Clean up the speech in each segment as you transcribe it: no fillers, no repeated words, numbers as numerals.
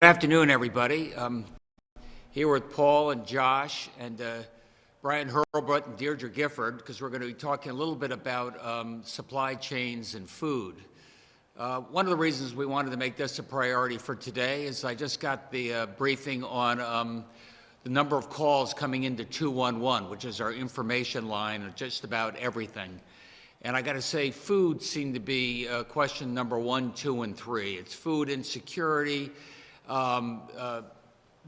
Good afternoon, everybody. Here with Paul and Josh and Brian Hurlbut and Deirdre Gifford, because we're going to be talking a little bit about supply chains and food. One of the reasons we wanted to make this a priority for today is I just got the briefing on the number of calls coming into 211, which is our information line of just about everything. And I got to say, food seemed to be question number 1, 2, and 3. It's food insecurity.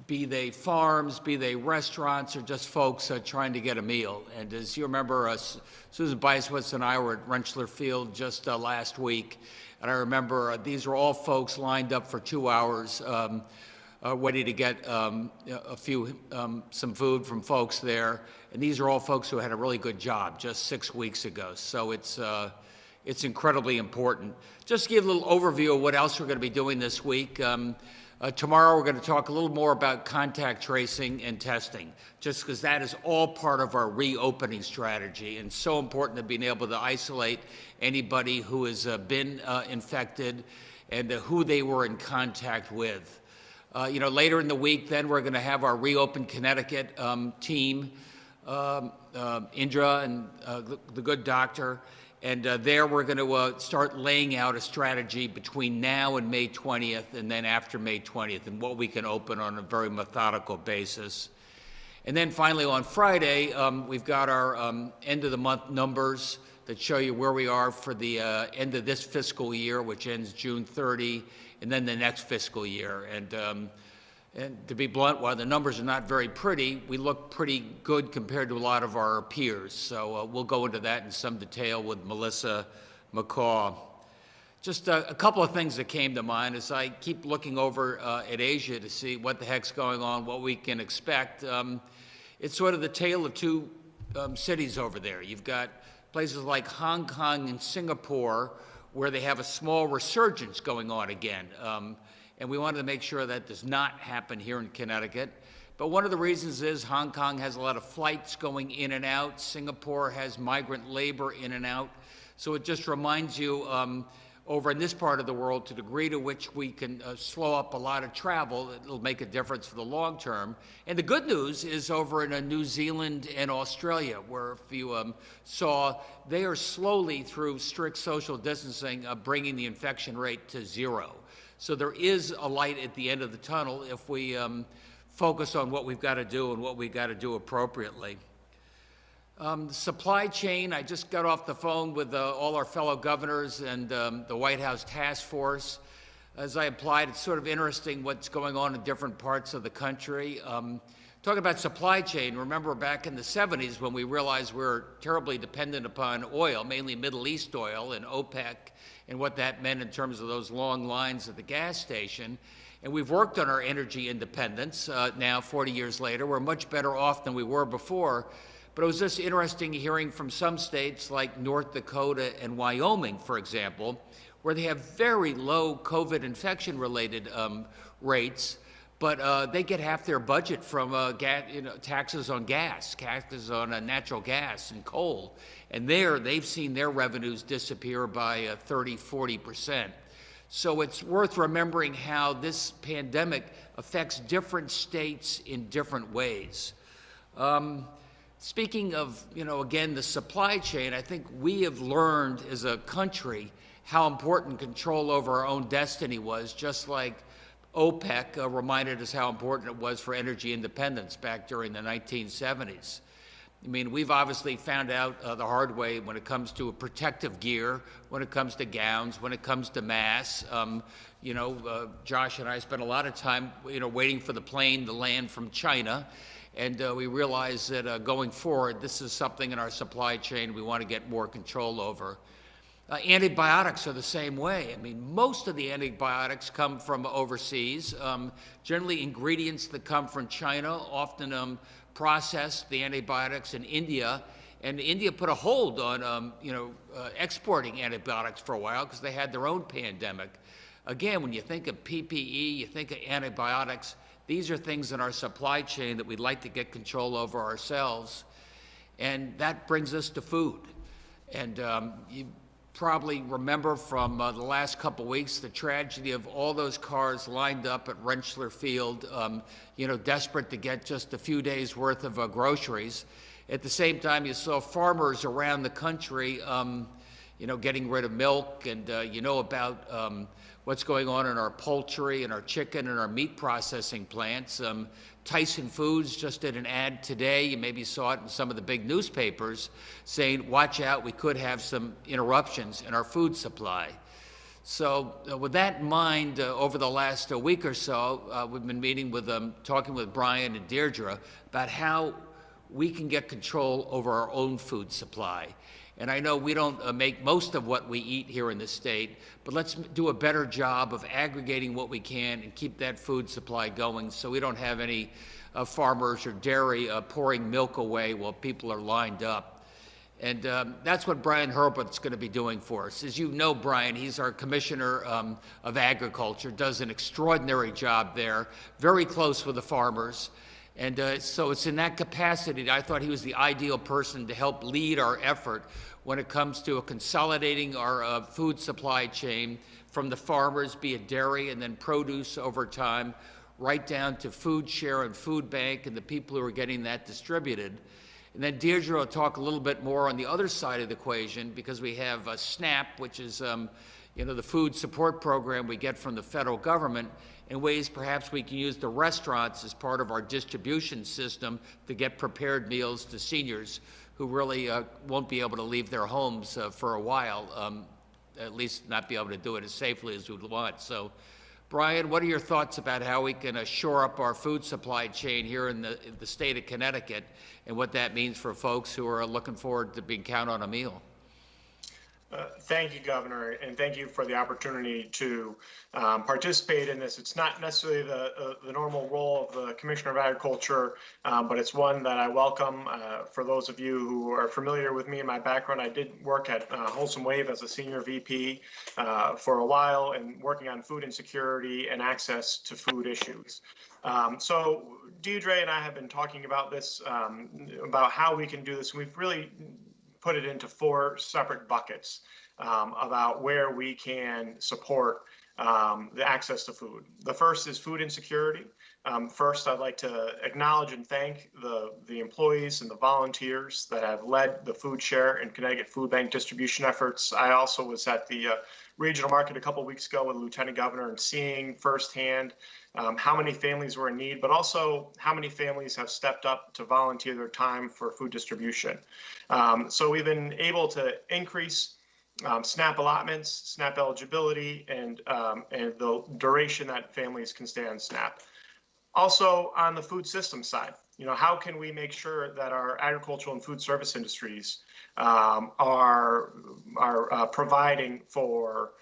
Be they farms, be they restaurants, or just folks trying to get a meal. And as you remember, Susan Beiswitz and I were at Rentschler Field just last week, and I remember these were all folks lined up for 2 hours, ready to get some food from folks there. And these are all folks who had a really good job just 6 weeks ago. So it's incredibly important. Just to give a little overview of what else we're going to be doing this week. Tomorrow we're going to talk a little more about contact tracing and testing, just because that is all part of our reopening strategy and so important to being able to isolate anybody who has been infected and who they were in contact with. Later in the week, then we're going to have our Reopen Connecticut team, Indra and the good doctor. And there we're going to start laying out a strategy between now and May 20th and then after May 20th and what we can open on a very methodical basis. And then finally on Friday, we've got our end of the month numbers that show you where we are for the end of this fiscal year, which ends June 30, and then the next fiscal year. And to be blunt, while the numbers are not very pretty, we look pretty good compared to a lot of our peers. So we'll go into that in some detail with Melissa McCaw. Just a couple of things that came to mind as I keep looking over at Asia to see what the heck's going on, what we can expect. It's sort of the tale of two cities over there. You've got places like Hong Kong and Singapore where they have a small resurgence going on again. And we wanted to make sure that does not happen here in Connecticut. But one of the reasons is Hong Kong has a lot of flights going in and out. Singapore has migrant labor in and out. So it just reminds you over in this part of the world, to the degree to which we can slow up a lot of travel, it'll make a difference for the long term. And the good news is over in New Zealand and Australia, where if you saw, they are slowly, through strict social distancing, bringing the infection rate to 0. So there is a light at the end of the tunnel if we focus on what we've got to do and what we've got to do appropriately. The supply chain, I just got off the phone with all our fellow governors and the White House task force. As I implied, it's sort of interesting what's going on in different parts of the country. Talking about supply chain, remember back in the 70s when we realized we were terribly dependent upon oil, mainly Middle East oil and OPEC, and what that meant in terms of those long lines at the gas station. And we've worked on our energy independence now 40 years later. We're much better off than we were before. But it was just interesting hearing from some states like North Dakota and Wyoming, for example, where they have very low COVID infection-related rates, but they get half their budget from taxes on gas, taxes on natural gas and coal. And there, they've seen their revenues disappear by 30, 40%. So it's worth remembering how this pandemic affects different states in different ways. Speaking of, again, the supply chain, I think we have learned as a country how important control over our own destiny was, just like OPEC reminded us how important it was for energy independence back during the 1970s. I mean, we've obviously found out the hard way when it comes to protective gear, when it comes to gowns, when it comes to masks. Josh and I spent a lot of time, waiting for the plane to land from China. And we realized that going forward, this is something in our supply chain we want to get more control over. Antibiotics are the same way. I mean, most of the antibiotics come from overseas, generally ingredients that come from China, often processed, the antibiotics in India. And India put a hold on, exporting antibiotics for a while because they had their own pandemic. Again, when you think of PPE, you think of antibiotics, these are things in our supply chain that we'd like to get control over ourselves. And that brings us to food. And probably remember from the last couple weeks the tragedy of all those cars lined up at Rentschler Field, desperate to get just a few days worth of groceries. At the same time, you saw farmers around the country, getting rid of milk, and about what's going on in our poultry and our chicken and our meat processing plants. Tyson Foods just did an ad today, you maybe saw it in some of the big newspapers, saying, watch out, we could have some interruptions in our food supply. So with that in mind, over the last week or so, we've been meeting with talking with Brian and Deirdre about how we can get control over our own food supply. And I know we don't make most of what we eat here in the state, but let's do a better job of aggregating what we can and keep that food supply going so we don't have any farmers or dairy pouring milk away while people are lined up. And that's what Brian Herbert's going to be doing for us. As you know, Brian, he's our Commissioner of Agriculture, does an extraordinary job there, very close with the farmers. And so it's in that capacity that I thought he was the ideal person to help lead our effort when it comes to consolidating our food supply chain from the farmers, be it dairy and then produce over time, right down to food share and food bank and the people who are getting that distributed. And then Deirdre will talk a little bit more on the other side of the equation, because we have SNAP, which is the food support program we get from the federal government, in ways perhaps we can use the restaurants as part of our distribution system to get prepared meals to seniors who really won't be able to leave their homes for a while, at least not be able to do it as safely as we'd want. So, Brian, what are your thoughts about how we can shore up our food supply chain here in the state of Connecticut, and what that means for folks who are looking forward to being counted on a meal? Thank you, Governor, and thank you for the opportunity to participate in this. It's not necessarily the normal role of the Commissioner of Agriculture, but it's one that I welcome. For those of you who are familiar with me and my background, I did work at Wholesome Wave as a senior VP for a while, and working on food insecurity and access to food issues. So Deirdre and I have been talking about this, about how we can do this. We've really put it into 4 separate buckets about where we can support the access to food. The first is food insecurity. First, I'd like to acknowledge and thank the employees and the volunteers that have led the food share and Connecticut Food Bank distribution efforts. I also was at the regional market a couple of weeks ago with the Lieutenant Governor, and seeing firsthand how many families were in need, but also how many families have stepped up to volunteer their time for food distribution. So we've been able to increase SNAP allotments, SNAP eligibility, and the duration that families can stay on SNAP. Also, on the food system side, how can we make sure that our agricultural and food service industries are providing for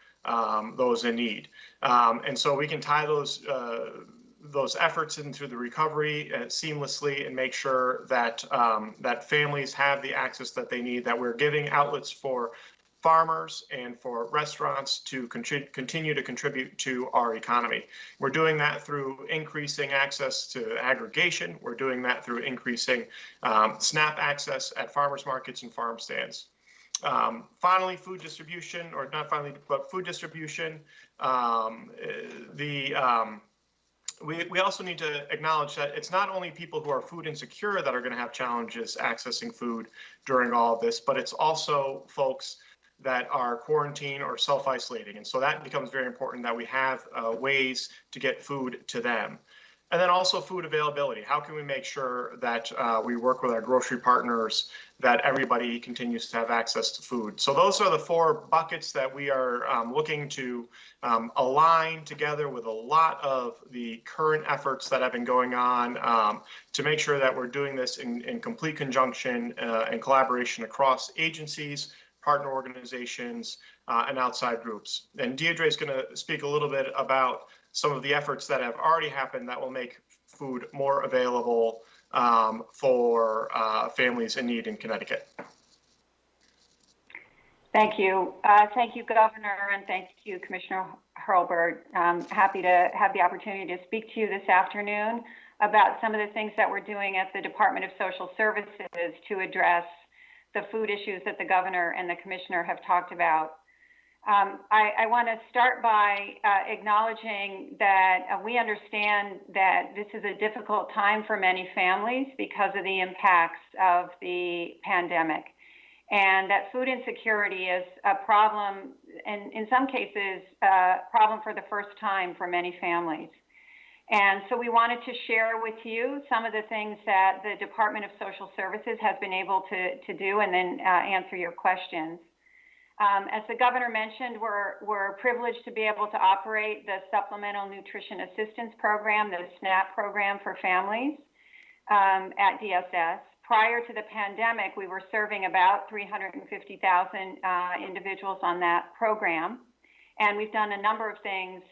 those in need, and so we can tie those efforts in through the recovery seamlessly, and make sure that that families have the access that they need, that we're giving outlets for farmers and for restaurants to continue to contribute to our economy. We're doing that through increasing access to aggregation. We're doing that through increasing SNAP access at farmers markets and farm stands. Finally, food distribution, or not finally, but food distribution. We also need to acknowledge that it's not only people who are food insecure that are going to have challenges accessing food during all of this, but it's also folks that are quarantined or self-isolating. And so that becomes very important, that we have ways to get food to them. And then also food availability. How can we make sure that we work with our grocery partners, that everybody continues to have access to food? So those are the 4 buckets that we are looking to align together with a lot of the current efforts that have been going on to make sure that we're doing this in complete conjunction and collaboration across agencies, partner organizations, and outside groups. And Deirdre is going to speak a little bit about some of the efforts that have already happened that will make food more available for families in need in Connecticut. Thank you. Thank you, Governor, and thank you, Commissioner Hurlburt. I'm happy to have the opportunity to speak to you this afternoon about some of the things that we're doing at the Department of Social Services to address the food issues that the governor and the commissioner have talked about. I want to start by acknowledging that we understand that this is a difficult time for many families because of the impacts of the pandemic, and that food insecurity is a problem, and in some cases, a problem for the first time for many families. And so we wanted to share with you some of the things that the Department of Social Services has been able to do, and then answer your questions. As the governor mentioned, we're privileged to be able to operate the Supplemental Nutrition Assistance Program, the SNAP program for families at DSS. Prior to the pandemic, we were serving about 350,000 individuals on that program. And we've done a number of things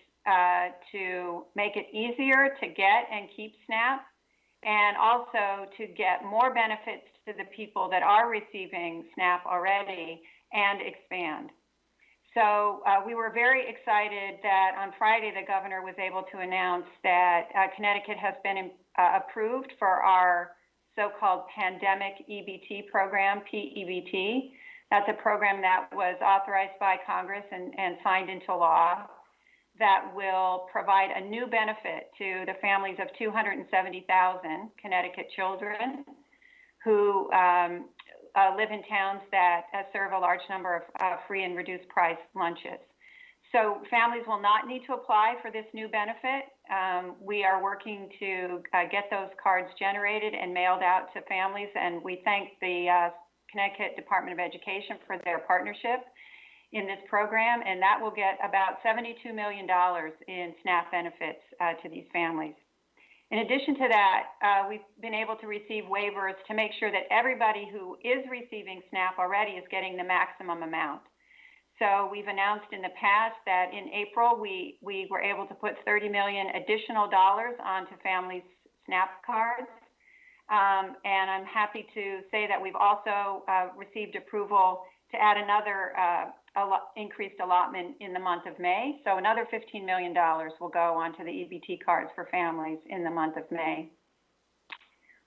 to make it easier to get and keep SNAP, and also to get more benefits to the people that are receiving SNAP already and expand. So we were very excited that on Friday the governor was able to announce that Connecticut has been approved for our so-called pandemic EBT program, PEBT. That's a program that was authorized by Congress and signed into law that will provide a new benefit to the families of 270,000 Connecticut children who live in towns that serve a large number of free and reduced price lunches. So families will not need to apply for this new benefit. We are working to get those cards generated and mailed out to families, and we thank the Connecticut Department of Education for their partnership in this program, and that will get about $72 million in SNAP benefits to these families. In addition to that, we've been able to receive waivers to make sure that everybody who is receiving SNAP already is getting the maximum amount. So we've announced in the past that in April, we were able to put $30 million additional dollars onto families' SNAP cards. And I'm happy to say that we've also received approval to add another increased allotment in the month of May. So another $15 million will go onto the EBT cards for families in the month of May.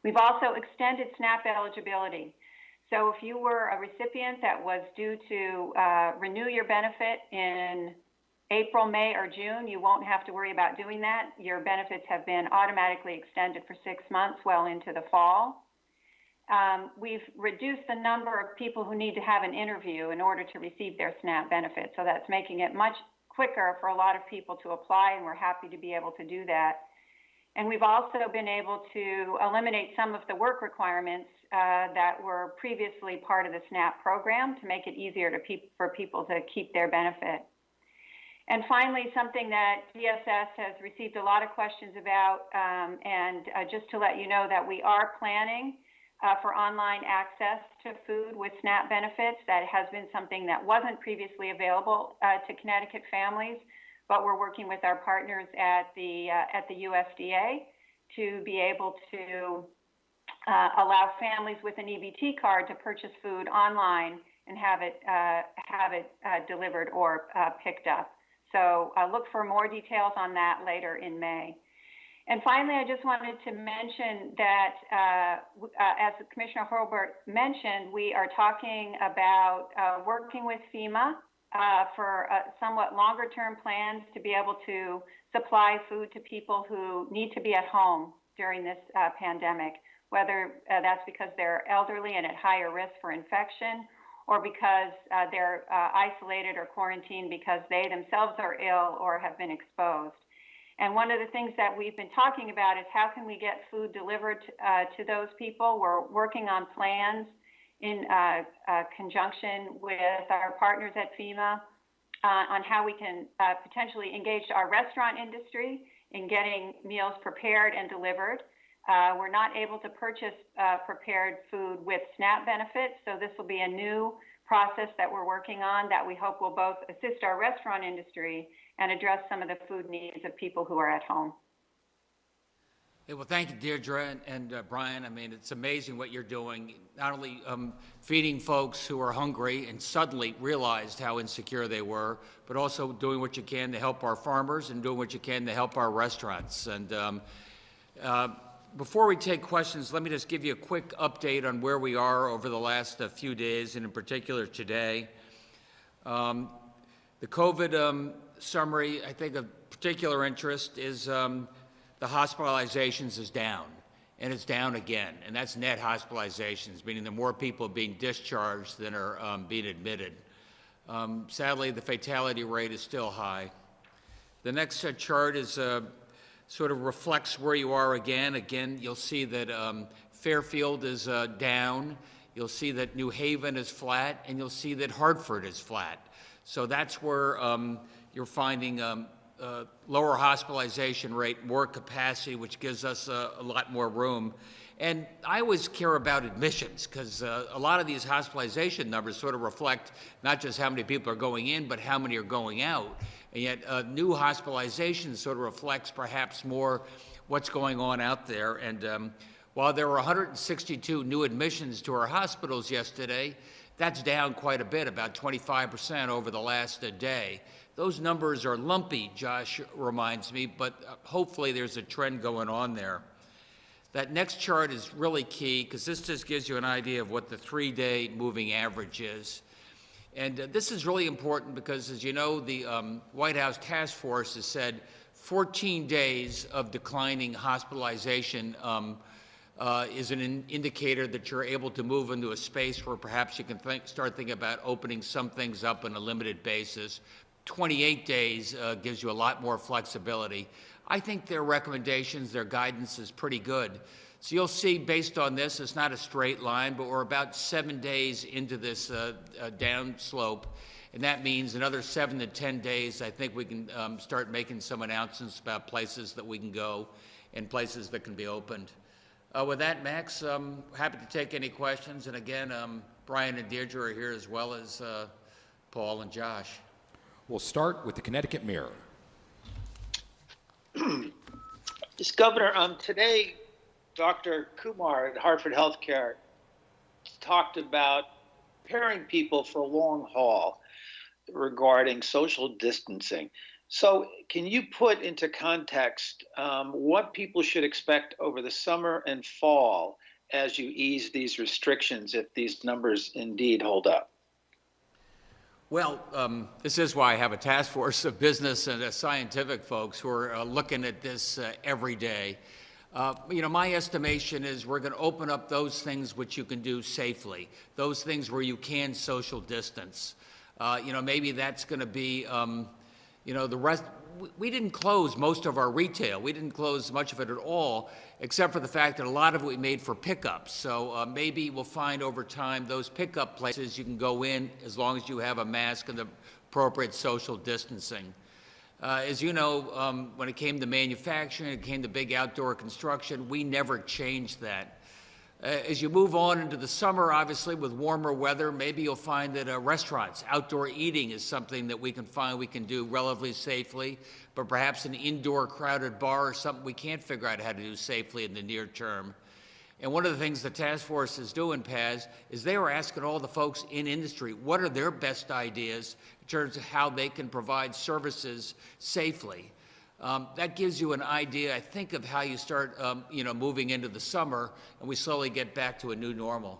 We've also extended SNAP eligibility. So if you were a recipient that was due to renew your benefit in April, May, or June, you won't have to worry about doing that. Your benefits have been automatically extended for 6 months well into the fall. We've reduced the number of people who need to have an interview in order to receive their SNAP benefit. So that's making it much quicker for a lot of people to apply, and we're happy to be able to do that. And we've also been able to eliminate some of the work requirements that were previously part of the SNAP program to make it easier for people to keep their benefit. And finally, something that DSS has received a lot of questions about, just to let you know that we are planning for online access to food with SNAP benefits. That has been something that wasn't previously available to Connecticut families, but we're working with our partners at the USDA to be able to allow families with an EBT card to purchase food online and have it delivered or picked up. So look for more details on that later in May. And finally, I just wanted to mention that, as Commissioner Hurlbert mentioned, we are talking about working with FEMA for somewhat longer term plans to be able to supply food to people who need to be at home during this pandemic, whether that's because they're elderly and at higher risk for infection, or because they're isolated or quarantined because they themselves are ill or have been exposed. And one of the things that we've been talking about is how can we get food delivered to those people. We're working on plans in conjunction with our partners at FEMA on how we can potentially engage our restaurant industry in getting meals prepared and delivered. We're not able to purchase prepared food with SNAP benefits, so this will be a new process that we're working on that we hope will both assist our restaurant industry and address some of the food needs of people who are at home. Hey, well, thank you, Deirdre and Brian. I mean, it's amazing what you're doing, not only feeding folks who are hungry and suddenly realized how insecure they were, but also doing what you can to help our farmers and doing what you can to help our restaurants. And Before we take questions, let me just give you a quick update on where we are over the last few days, and in particular today. The COVID summary, I think of particular interest is the hospitalizations is down, and it's down again, and that's net hospitalizations, meaning that more people are being discharged than are being admitted. Sadly, the fatality rate is still high. The next chart is sort of reflects where you are again. Again, you'll see that Fairfield is down. You'll see that New Haven is flat, and you'll see that Hartford is flat. So that's where you're finding lower hospitalization rate, more capacity, which gives us a lot more room. And I always care about admissions because a lot of these hospitalization numbers sort of reflect not just how many people are going in, but how many are going out. And yet new hospitalization sort of reflects perhaps more what's going on out there. And while there were 162 new admissions to our hospitals yesterday, that's down quite a bit, about 25% over the last day. Those numbers are lumpy, Josh reminds me, but hopefully there's a trend going on there. That next chart is really key because this just gives you an idea of what the 3-day moving average is. And this is really important because, as you know, the White House task force has said 14 days of declining hospitalization is an indicator that you're able to move into a space where perhaps you can start thinking about opening some things up on a limited basis. 28 days gives you a lot more flexibility. I think their recommendations, their guidance is pretty good. So you'll see, based on this, it's not a straight line, but we're about 7 days into this down slope. And that means another 7 to 10 days, I think we can start making some announcements about places that we can go and places that can be opened. With that, Max, I'm happy to take any questions. And again, Brian and Deirdre are here as well as Paul and Josh. We'll start with the Connecticut Mirror. Yes, Governor, today, Dr. Kumar at Hartford Healthcare talked about preparing people for a long haul regarding social distancing. So can you put into context what people should expect over the summer and fall as you ease these restrictions if these numbers indeed hold up? Well, this is why I have a task force of business and scientific folks who are looking at this every day. You know, my estimation is we're going to open up those things which you can do safely, those things where you can social distance. You know, maybe that's going to be, you know, the rest. We didn't close most of our retail. We didn't close much of it at all, except for the fact that a lot of it we made for pickups. So maybe we'll find over time those pickup places you can go in as long as you have a mask and the appropriate social distancing. As you know, when it came to manufacturing, it came to big outdoor construction, we never changed that. As you move on into the summer, obviously, with warmer weather, maybe you'll find that restaurants, outdoor eating is something that we can find we can do relatively safely, but perhaps an indoor crowded bar is something we can't figure out how to do safely in the near term. And one of the things the task force is doing, Paz, is they were asking all the folks in industry, what are their best ideas in terms of how they can provide services safely? That gives you an idea, I think, of how you start, you know, moving into the summer, and we slowly get back to a new normal.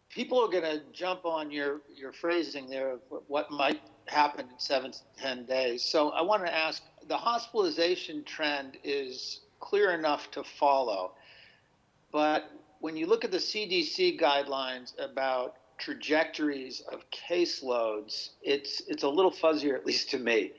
People are going to jump on your phrasing there of what might happen in 7 to 10 days. So I want to ask, the hospitalization trend is clear enough to follow, but when you look at the CDC guidelines about trajectories of caseloads, it's a little fuzzier, at least to me.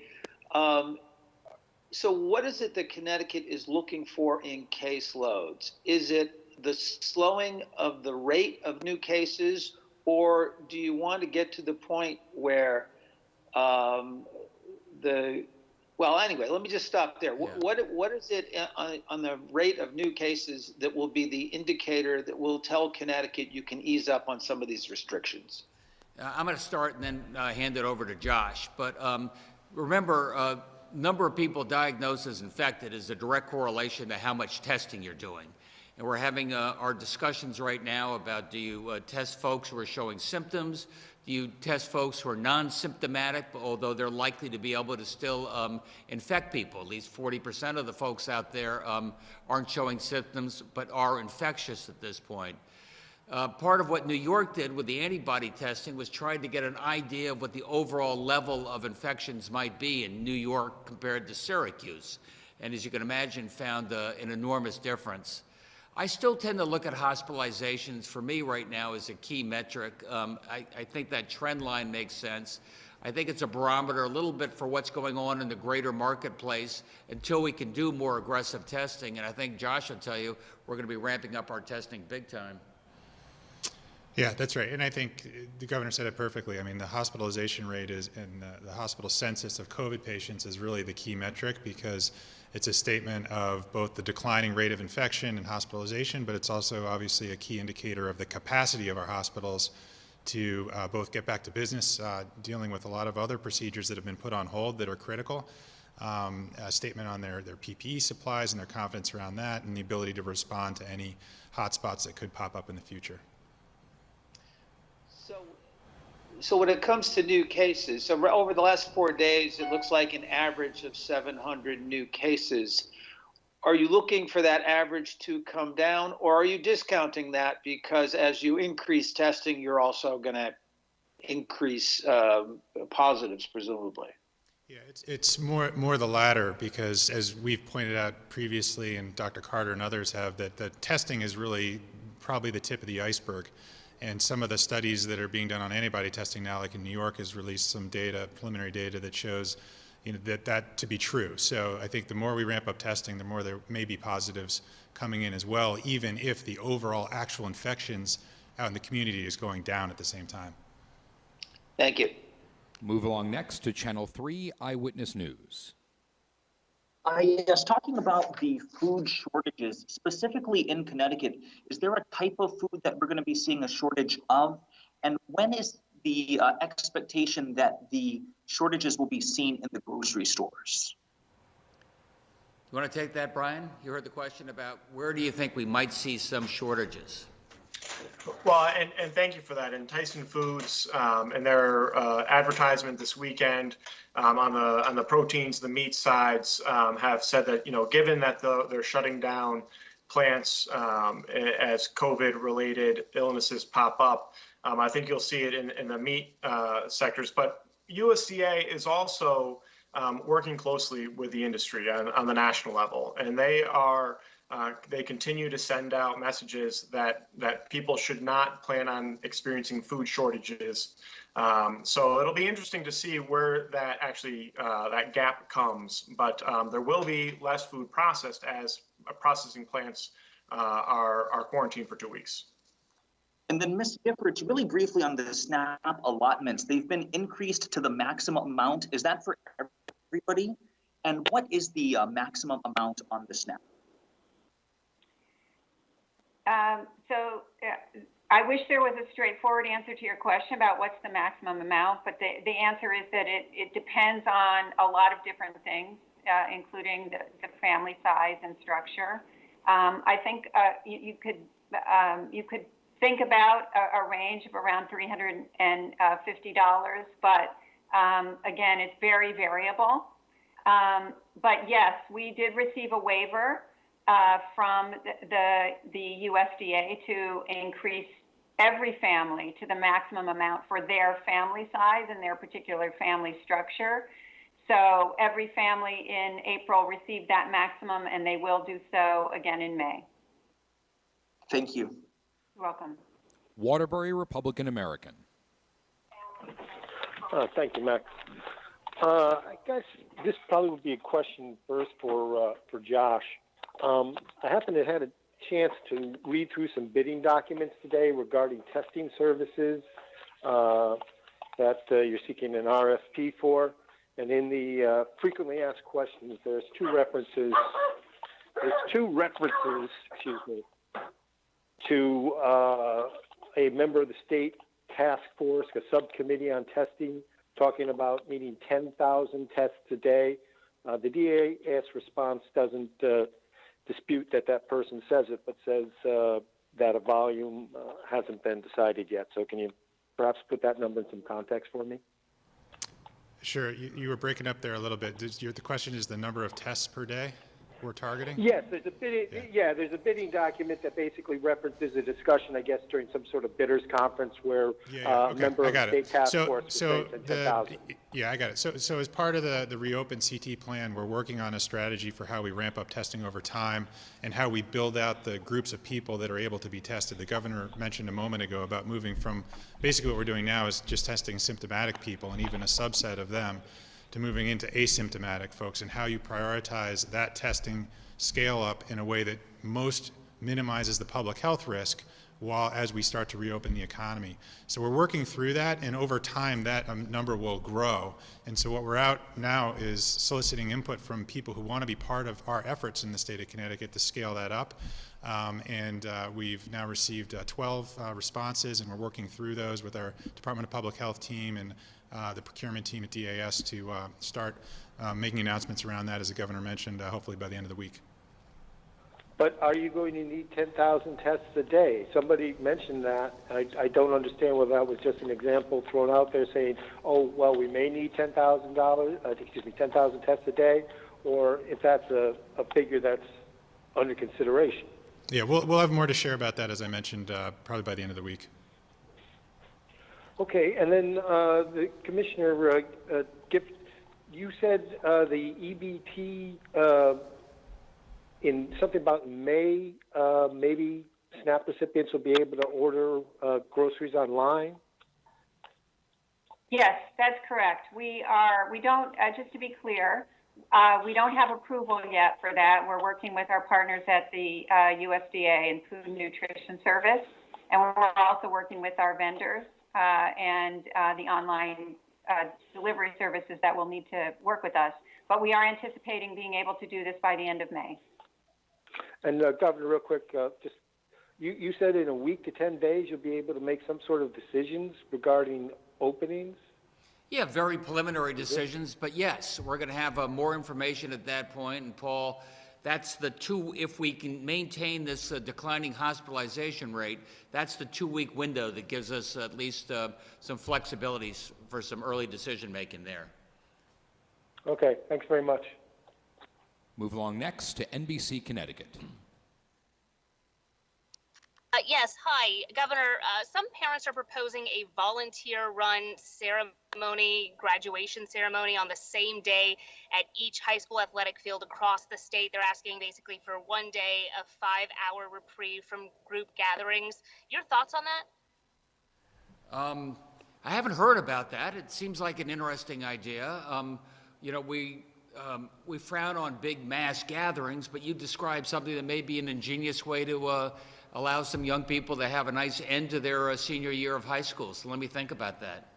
So what is it that Connecticut is looking for in caseloads? Is it the slowing of the rate of new cases, or do you want to get to the point where well, anyway, let me just stop there. Yeah. What is it on the rate of new cases that will be the indicator that will tell Connecticut you can ease up on some of these restrictions? I'm going to start and then hand it over to Josh. But remember, number of people diagnosed as infected is a direct correlation to how much testing you're doing. And we're having our discussions right now about, do you test folks who are showing symptoms? Do you test folks who are non-symptomatic, although they're likely to be able to still infect people? At least 40% of the folks out there aren't showing symptoms, but are infectious at this point. Part of what New York did with the antibody testing was trying to get an idea of what the overall level of infections might be in New York compared to Syracuse. And as you can imagine, found an enormous difference. I still tend to look at hospitalizations, for me right now, as a key metric. I think that trend line makes sense. I think it's a barometer a little bit for what's going on in the greater marketplace until we can do more aggressive testing. And I think Josh will tell you we're going to be ramping up our testing big time. Yeah, that's right. And I think the governor said it perfectly. I mean, the hospitalization rate is, and the hospital census of COVID patients is really the key metric, because it's a statement of both the declining rate of infection and hospitalization, but it's also obviously a key indicator of the capacity of our hospitals to both get back to business, dealing with a lot of other procedures that have been put on hold that are critical. A statement on their PPE supplies and their confidence around that, and the ability to respond to any hotspots that could pop up in the future. So when it comes to new cases, so over the last 4 days, it looks like an average of 700 new cases. Are you looking for that average to come down, or are you discounting that because as you increase testing, you're also going to increase positives, presumably? Yeah, it's more the latter, because as we've pointed out previously, and Dr. Carter and others have, that the testing is really probably the tip of the iceberg. And some of the studies that are being done on antibody testing now, like in New York, has released some data, preliminary data, that shows that to be true. So I think the more we ramp up testing, the more there may be positives coming in as well, even if the overall actual infections out in the community is going down at the same time. Thank you. Move along next to Channel 3 Eyewitness News. Yes, talking about the food shortages, specifically in Connecticut, is there a type of food that we're going to be seeing a shortage of? And when is the expectation that the shortages will be seen in the grocery stores? You want to take that, Brian? You heard the question about where do you think we might see some shortages? Well, and thank you for that. And Tyson Foods and their advertisement this weekend on the proteins, the meat sides, have said that, given that they're shutting down plants as COVID-related illnesses pop up, I think you'll see it in the meat sectors. But USDA is also working closely with the industry on the national level, and they continue to send out messages that people should not plan on experiencing food shortages. So it'll be interesting to see where that actually that gap comes. But there will be less food processed as processing plants are quarantined for 2 weeks. And then, Ms. Giffords, really briefly on the SNAP allotments, they've been increased to the maximum amount. Is that for everybody? And what is the maximum amount on the SNAP? I wish there was a straightforward answer to your question about what's the maximum amount, but the answer is that it depends on a lot of different things, including the family size and structure. I think you could think about a range of around $350, but again, it's very variable. But yes, we did receive a waiver from the USDA to increase every family to the maximum amount for their family size and their particular family structure. So every family in April received that maximum, and they will do so again in May. Thank you. You're welcome. Waterbury Republican American. Thank you, Max. I guess this probably would be a question first for Josh. I happened to have a chance to read through some bidding documents today regarding testing services that you're seeking an RFP for. And in the frequently asked questions, there's two references, to a member of the state task force, a subcommittee on testing, talking about needing 10,000 tests a day. The DAS response doesn't dispute that that person says it, but says that a volume hasn't been decided yet. So can you perhaps put that number in some context for me? Sure. You were breaking up there a little bit. The question is the number of tests per day we're targeting? Yes, there's a bidding. Yeah, there's a bidding document that basically references a discussion, I guess, during some sort of bidders conference where a member of the state task force was saying 10,000. Yeah, I got it. So as part of the Reopen CT plan, we're working on a strategy for how we ramp up testing over time and how we build out the groups of people that are able to be tested. The governor mentioned a moment ago about moving from basically what we're doing now is just testing symptomatic people and even a subset of them to moving into asymptomatic folks, and how you prioritize that testing scale up in a way that most minimizes the public health risk while as we start to reopen the economy. So we're working through that, and over time that number will grow. And so what we're out now is soliciting input from people who want to be part of our efforts in the state of Connecticut to scale that up. We've now received 12 responses, and we're working through those with our Department of Public Health team and the procurement team at DAS to start making announcements around that, as the governor mentioned, hopefully by the end of the week. But are you going to need 10,000 tests a day? Somebody mentioned that. I don't understand whether that was just an example thrown out there saying, oh, well, we may need 10,000 tests a day, or if that's a figure that's under consideration. Yeah, we'll have more to share about that, as I mentioned, probably by the end of the week. Okay, and then the Commissioner Gift, you said the EBT in something about May, maybe SNAP recipients will be able to order groceries online? Yes, that's correct. We don't, just to be clear, we don't have approval yet for that. We're working with our partners at the USDA and Food and Nutrition Service, and we're also working with our vendors and the online delivery services that will need to work with us. But we are anticipating being able to do this by the end of May. And Governor, real quick, just you said in a week to 10 days you'll be able to make some sort of decisions regarding openings? Yeah, very preliminary decisions, but yes, we're going to have more information at that point. And Paul, that's if we can maintain this declining hospitalization rate, that's the 2-week window that gives us at least some flexibilities for some early decision making there. Okay, thanks very much. Move along next to NBC Connecticut. Yes, hi, Governor. Some parents are proposing a volunteer-run graduation ceremony on the same day at each high school athletic field across the state. They're asking basically for one day, a 5-hour reprieve from group gatherings. Your thoughts on that? I haven't heard about that. It seems like an interesting idea. We frown on big mass gatherings, but you described something that may be an ingenious way to allow some young people to have a nice end to their senior year of high school. So let me think about that.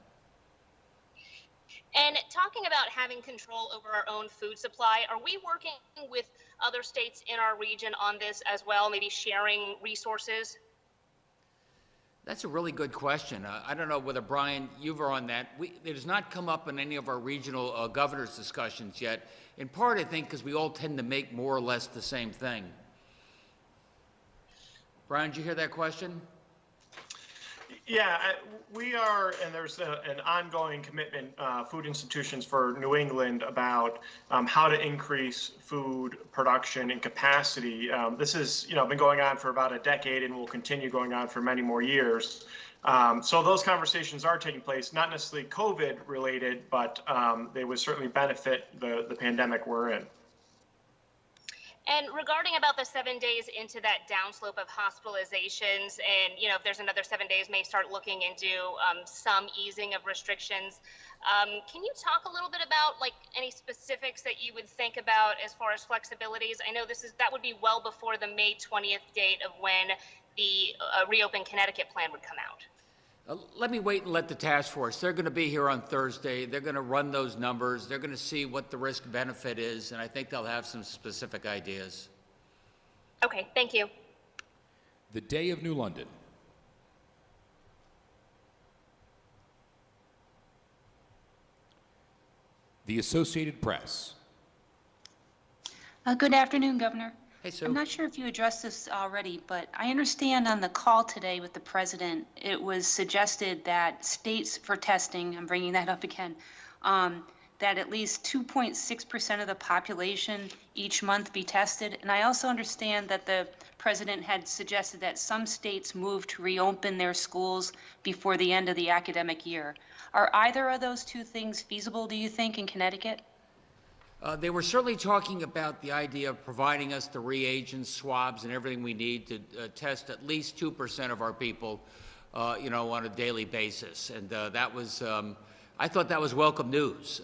And talking about having control over our own food supply, are we working with other states in our region on this as well, maybe sharing resources? That's a really good question. I don't know whether, Brian, you were on that. It has not come up in any of our regional governors' discussions yet, in part, I think, because we all tend to make more or less the same thing. Brian, did you hear that question? Yeah, we are, and there's an ongoing commitment, food institutions for New England, about how to increase food production and capacity. This has, been going on for about a decade and will continue going on for many more years. So those conversations are taking place, not necessarily COVID related, but they would certainly benefit the pandemic we're in. And regarding about the 7 days into that downslope of hospitalizations, and if there's another 7 days, may start looking into some easing of restrictions. Can you talk a little bit about any specifics that you would think about as far as flexibilities? I know that would be well before the May 20th date of when the Reopen Connecticut plan would come out. Let me wait and let the task force. They're going to be here on Thursday. They're going to run those numbers. They're going to see what the risk benefit is, and I think they'll have some specific ideas. Okay, thank you. The Day of New London. The Associated Press. Good afternoon, Governor. Hey, Sue. I'm not sure if you addressed this already, but I understand on the call today with the president, it was suggested that states for testing, I'm bringing that up again, that at least 2.6% of the population each month be tested. And I also understand that the president had suggested that some states move to reopen their schools before the end of the academic year. Are either of those two things feasible, do you think, in Connecticut? They were certainly talking about the idea of providing us the reagents, swabs, and everything we need to test at least 2% of our people, on a daily basis. And that was, I thought that was welcome news.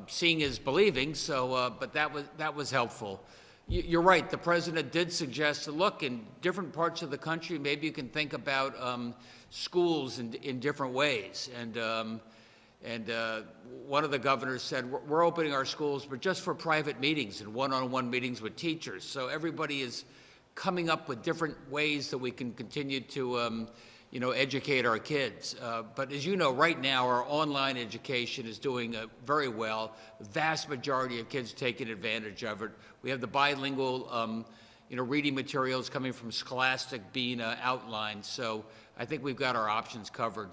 Seeing is believing, so, but that was helpful. You're right, the president did suggest, look, in different parts of the country, maybe you can think about schools in different ways. And one of the governors said, we're opening our schools, but just for private meetings and one-on-one meetings with teachers. So everybody is coming up with different ways that we can continue to, educate our kids. But as you know, right now, our online education is doing very well. The vast majority of kids taking advantage of it. We have the bilingual, reading materials coming from Scholastic being outlined. So I think we've got our options covered.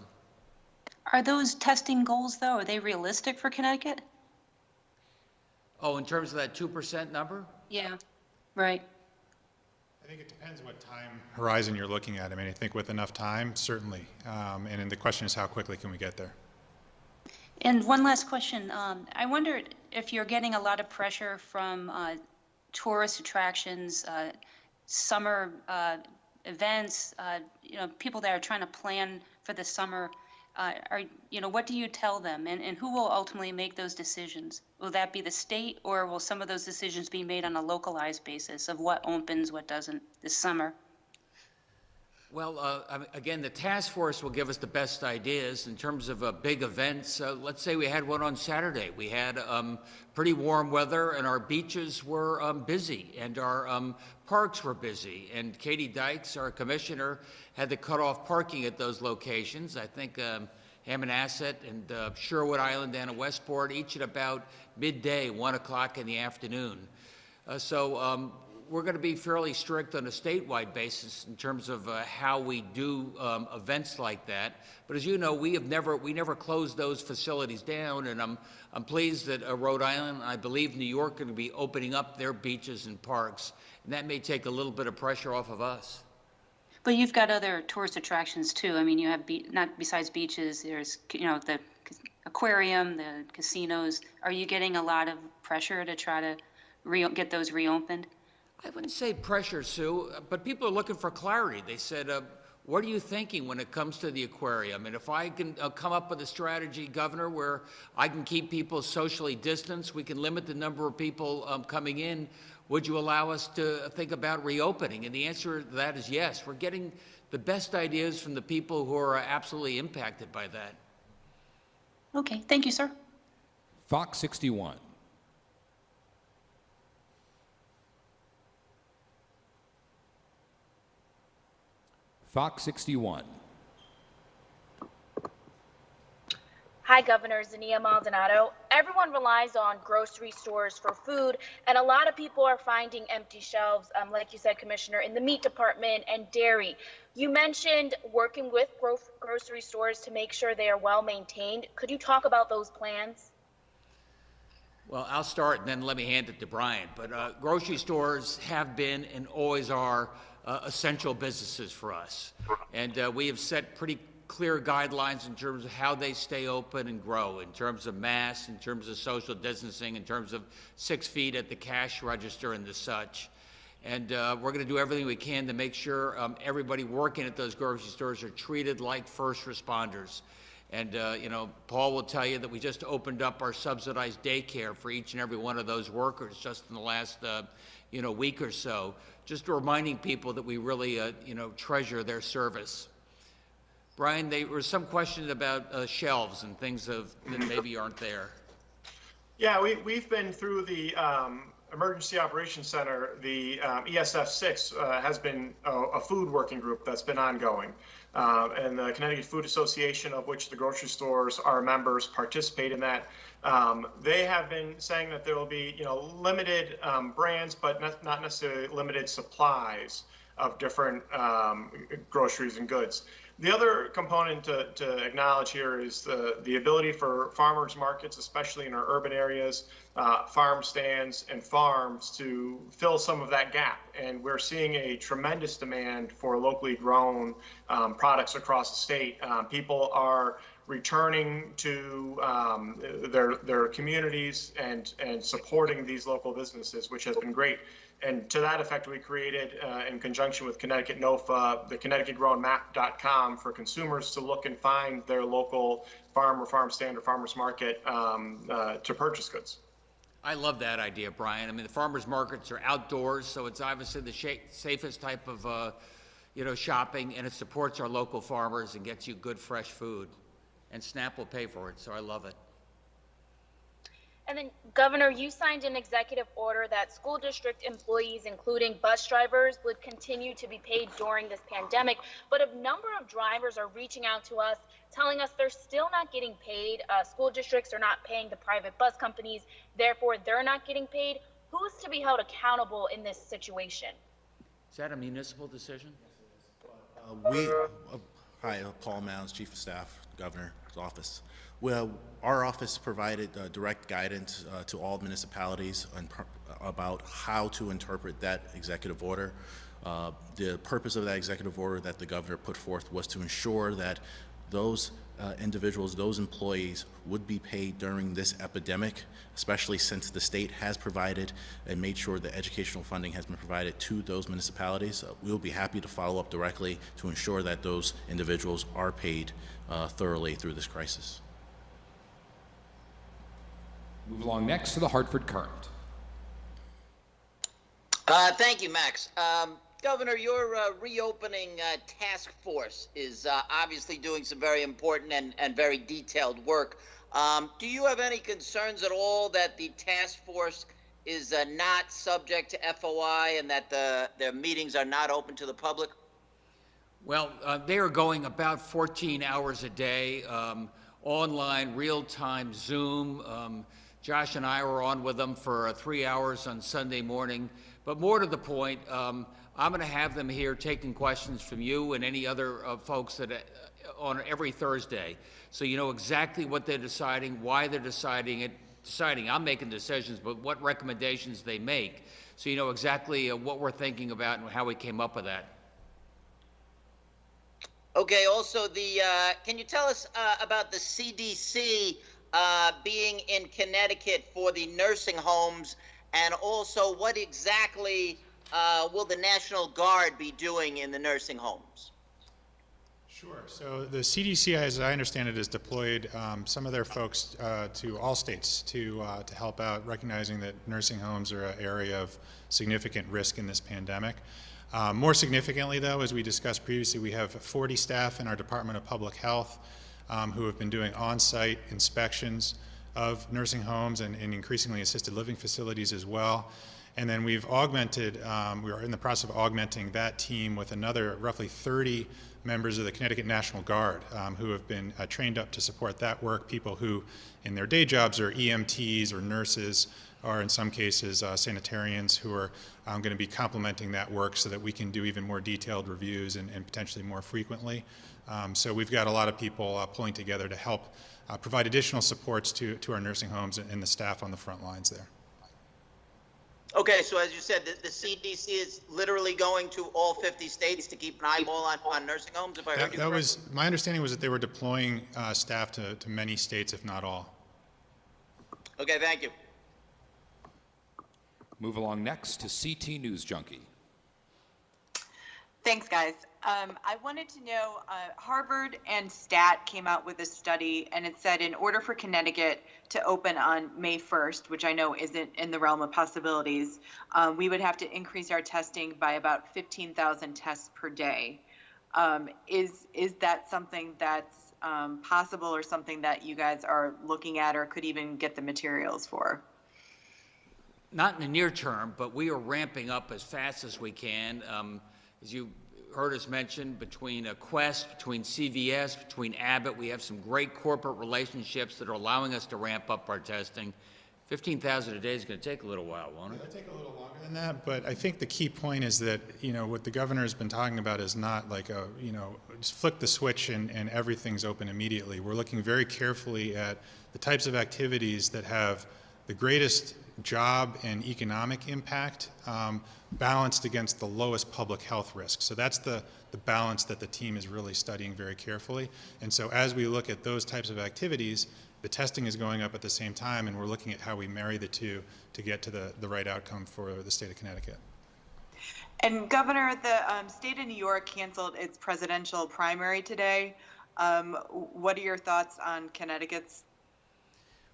Are those testing goals, though, are they realistic for Connecticut? Oh, in terms of that 2% number? Yeah, right. I think it depends what time horizon you're looking at. I mean, I think with enough time, certainly. And then the question is how quickly can we get there? And one last question. I wondered if you're getting a lot of pressure from tourist attractions, summer events, people that are trying to plan for the summer. What do you tell them, and who will ultimately make those decisions? Will that be the state, or will some of those decisions be made on a localized basis of what opens, what doesn't this summer? Well, again, the task force will give us the best ideas in terms of big events. Let's say we had one on Saturday. We had pretty warm weather, and our beaches were busy, and our parks were busy. And Katie Dykes, our commissioner, had to cut off parking at those locations. I think Hammonasset and Sherwood Island and Westport, each at about midday, 1 o'clock in the afternoon. So we're going to be fairly strict on a statewide basis in terms of how we do events like that. But as you know, we never closed those facilities down, and I'm pleased that Rhode Island, I believe New York, are going to be opening up their beaches and parks, and that may take a little bit of pressure off of us. But you've got other tourist attractions too. I mean, you have not besides beaches. There's the aquarium, the casinos. Are you getting a lot of pressure to try to get those reopened? I wouldn't say pressure, Sue, but people are looking for clarity. They said, what are you thinking when it comes to the aquarium? And if I can come up with a strategy, Governor, where I can keep people socially distanced, we can limit the number of people coming in, would you allow us to think about reopening? And the answer to that is yes. We're getting the best ideas from the people who are absolutely impacted by that. Okay, thank you, sir. Fox 61. Fox 61. Hi, Governor Zania Maldonado. Everyone relies on grocery stores for food, and a lot of people are finding empty shelves, like you said, Commissioner, in the meat department and dairy. You mentioned working with grocery stores to make sure they are well maintained. Could you talk about those plans? Well, I'll start and then let me hand it to Brian. But grocery stores have been and always are essential businesses for us. And we have set pretty clear guidelines in terms of how they stay open and grow, in terms of masks, in terms of social distancing, in terms of 6 feet at the cash register and the such. And we're going to do everything we can to make sure everybody working at those grocery stores are treated like first responders. And, Paul will tell you that we just opened up our subsidized daycare for each and every one of those workers just in the last, week or so, just reminding people that we really, treasure their service. Brian, there were some questions about shelves and things that maybe aren't there. Yeah, we've been through the Emergency Operations Center. The ESF 6 has been a food working group that's been ongoing. and the Connecticut Food Association, of which the grocery stores are members, participate in that. They have been saying that there will be, limited brands, but not necessarily limited supplies of different groceries and goods. The other component to acknowledge here is the ability for farmers markets, especially in our urban areas, farm stands and farms, to fill some of that gap. And we're seeing a tremendous demand for locally grown products across the state. People are returning to their communities and supporting these local businesses, which has been great. And to that effect, we created, in conjunction with Connecticut NOFA, the ConnecticutGrownMap.com for consumers to look and find their local farm or farm stand or farmer's market to purchase goods. I love that idea, Brian. I mean, the farmers markets are outdoors, so it's obviously the safest type of, shopping, and it supports our local farmers and gets you good, fresh food. And SNAP will pay for it, so I love it. And then, Governor, you signed an executive order that school district employees, including bus drivers, would continue to be paid during this pandemic. But a number of drivers are reaching out to us, telling us they're still not getting paid. School districts are not paying the private bus companies. Therefore, they're not getting paid. Who's to be held accountable in this situation? Is that a municipal decision? Hi, Paul Mounds, Chief of Staff, Governor's Office. Well, our office provided direct guidance to all municipalities about how to interpret that executive order. The purpose of that executive order that the governor put forth was to ensure that those individuals, those employees would be paid during this epidemic, especially since the state has provided and made sure that educational funding has been provided to those municipalities. We'll be happy to follow up directly to ensure that those individuals are paid thoroughly through this crisis. Move along next to the Hartford Current. Thank you, Max. Governor, your reopening task force is obviously doing some very important and very detailed work. Do you have any concerns at all that the task force is not subject to FOI and that their meetings are not open to the public? Well, they are going about 14 hours a day, online, real-time Zoom. Josh and I were on with them for 3 hours on Sunday morning. But more to the point, I'm going to have them here taking questions from you and any other folks that on every Thursday. So you know exactly what they're deciding, why they're deciding. I'm making decisions, but what recommendations they make. So you know exactly what we're thinking about and how we came up with that. Okay, also, can you tell us about the CDC being in Connecticut for the nursing homes, and also what exactly will the National Guard be doing in the nursing homes? Sure. So the CDC, as I understand it, has deployed some of their folks to all states to help out, recognizing that nursing homes are an area of significant risk in this pandemic. More significantly, though, as we discussed previously, we have 40 staff in our Department of Public Health who have been doing on-site inspections of nursing homes and increasingly assisted living facilities as well. And then we've augmented, we are in the process of augmenting that team with another roughly 30 members of the Connecticut National Guard who have been trained up to support that work, people who in their day jobs are EMTs or nurses, or in some cases sanitarians who are going to be complementing that work so that we can do even more detailed reviews and potentially more frequently. So we've got a lot of people pulling together to help provide additional supports to our nursing homes and the staff on the front lines there. Okay, so as you said, the CDC is literally going to all 50 states to keep an eyeball on nursing homes, if I heard you correctly? My understanding was that they were deploying staff to many states, if not all. Okay, thank you. Move along next to CT News Junkie. Thanks, guys. I wanted to know, Harvard and STAT came out with a study, and it said in order for Connecticut to open on May 1st, which I know isn't in the realm of possibilities, we would have to increase our testing by about 15,000 tests per day. Is that something that's possible, or something that you guys are looking at or could even get the materials for? Not in the near term, but we are ramping up as fast as we can. As you heard us mention, between Quest, between CVS, between Abbott, we have some great corporate relationships that are allowing us to ramp up our testing. 15,000 a day is going to take a little while, won't it? It'll take a little longer than that, but I think the key point is that, what the governor has been talking about is not like just flick the switch and everything's open immediately. We're looking very carefully at the types of activities that have the greatest job and economic impact balanced against the lowest public health risk. So that's the balance that the team is really studying very carefully. And so as we look at those types of activities, the testing is going up at the same time, and we're looking at how we marry the two to get to the right outcome for the state of Connecticut. And Governor, the state of New York canceled its presidential primary today. What are your thoughts on Connecticut's?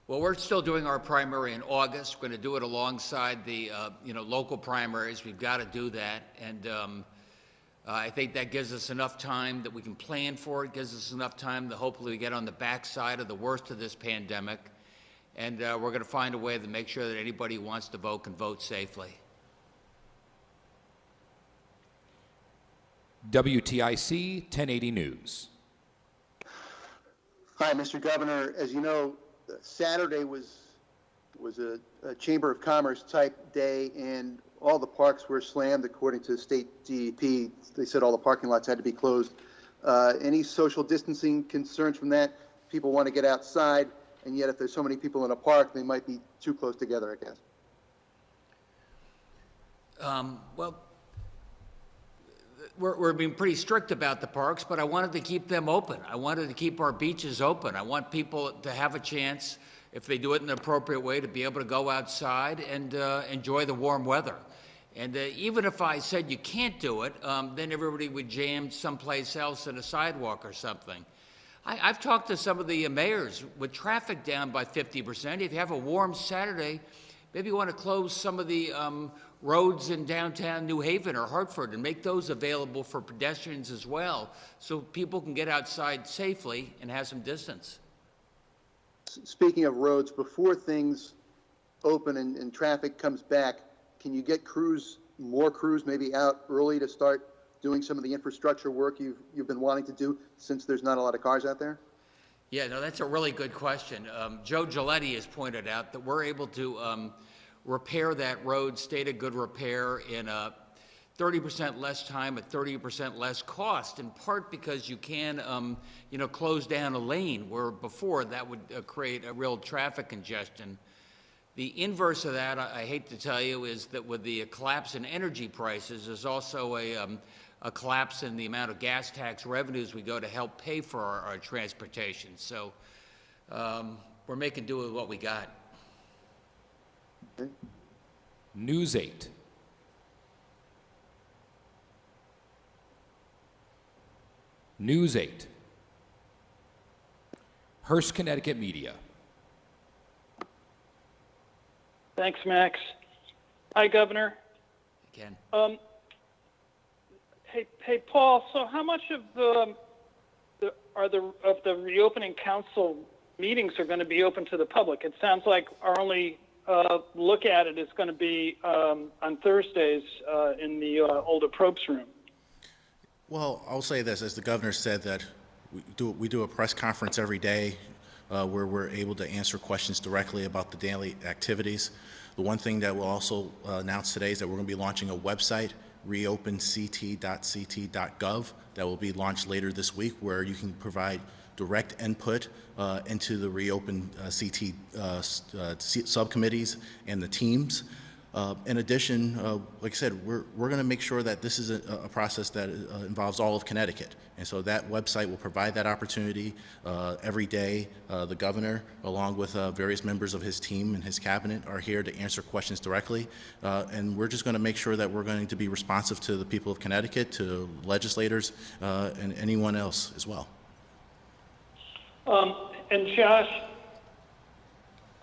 Well, we're still doing our primary in August. We're going to do it alongside the local primaries. We've got to do that, and I think that gives us enough time that we can plan for it. Gives us enough time to hopefully get on the backside of the worst of this pandemic, and we're going to find a way to make sure that anybody who wants to vote can vote safely. WTIC 1080 News. Hi, Mr. Governor. As you know, Saturday was a Chamber of Commerce type day, and all the parks were slammed according to state DEP. They said all the parking lots had to be closed. Any social distancing concerns from that? People want to get outside, and yet if there's so many people in a park, they might be too close together, I guess. Well, we're being pretty strict about the parks, but I wanted to keep them open. I wanted to keep our beaches open. I want people to have a chance, if they do it in an appropriate way, to be able to go outside and enjoy the warm weather. And even if I said you can't do it, then everybody would jam someplace else in a sidewalk or something. I've talked to some of the mayors with traffic down by 50%. If you have a warm Saturday, maybe you want to close some of the roads in downtown New Haven or Hartford and make those available for pedestrians as well, so people can get outside safely and have some distance. Speaking of roads, before things open and traffic comes back, can you get more crews maybe out early to start doing some of the infrastructure work you've been wanting to do since there's not a lot of cars out there? Yeah, no, that's a really good question. Joe Giletti has pointed out that we're able to repair that road, state of good repair, in 30% less time at 30% less cost, in part because you can, close down a lane where before that would create a real traffic congestion. The inverse of that, I hate to tell you, is that with the collapse in energy prices, there's also a collapse in the amount of gas tax revenues we go to help pay for our transportation. So we're making do with what we got. News 8. News 8. Hearst, Connecticut Media. Thanks, Max. Hi, Governor. Ken. Hey, Paul. So, how much of the reopening council meetings are going to be open to the public? It sounds like our only look at it is going to be on Thursdays in the older Probst room. Well, I'll say this, as the governor said, that we do a press conference every day where we're able to answer questions directly about the daily activities. The one thing that we'll also announce today is that we're going to be launching a website, reopenct.ct.gov, that will be launched later this week, where you can provide direct input into the Reopen CT subcommittees and the teams. In addition, like I said, we're going to make sure that this is a process that involves all of Connecticut. And so that website will provide that opportunity every day. The governor, along with various members of his team and his cabinet, are here to answer questions directly. And we're just going to make sure that we're going to be responsive to the people of Connecticut, to legislators, and anyone else as well. And Josh,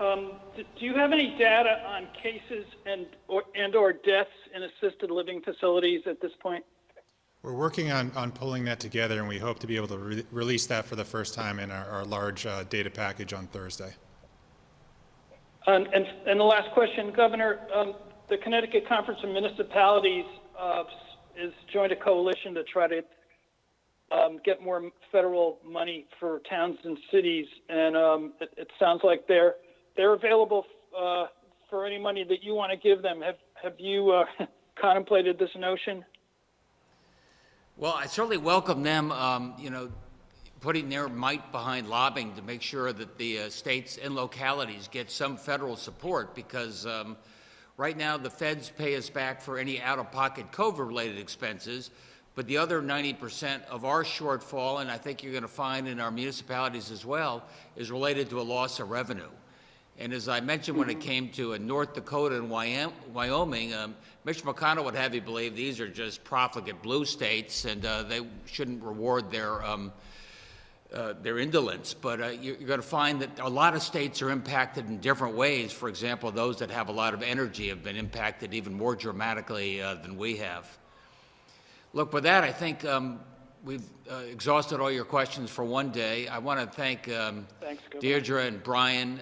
do you have any data on cases and or deaths in assisted living facilities at this point? We're working on pulling that together, and we hope to be able to release that for the first time in our large data package on Thursday. And the last question, Governor, the Connecticut Conference of Municipalities joined a coalition to try to get more federal money for towns and cities, and it sounds like they're available for any money that you want to give them. Have you contemplated this notion? Well, I certainly welcome them, putting their might behind lobbying to make sure that the states and localities get some federal support, because right now the feds pay us back for any out-of-pocket COVID-related expenses, but the other 90% of our shortfall, and I think you're going to find in our municipalities as well, is related to a loss of revenue. And as I mentioned, when it came to North Dakota and Wyoming, Mitch McConnell would have you believe these are just profligate blue states, and they shouldn't reward their indolence. But you're going to find that a lot of states are impacted in different ways. For example, those that have a lot of energy have been impacted even more dramatically than we have. Look, with that, I think we've exhausted all your questions for one day. I want to thank Deirdre and Brian,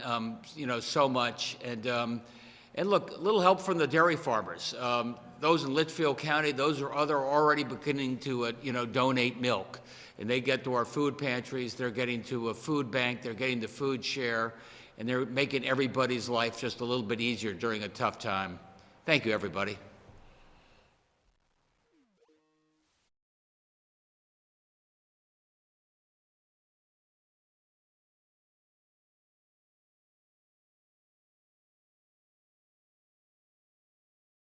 so much. And look, a little help from the dairy farmers. Those in Litchfield County, those are already beginning to, donate milk. And they get to our food pantries, they're getting to a food bank, they're getting the food share, and they're making everybody's life just a little bit easier during a tough time. Thank you, everybody.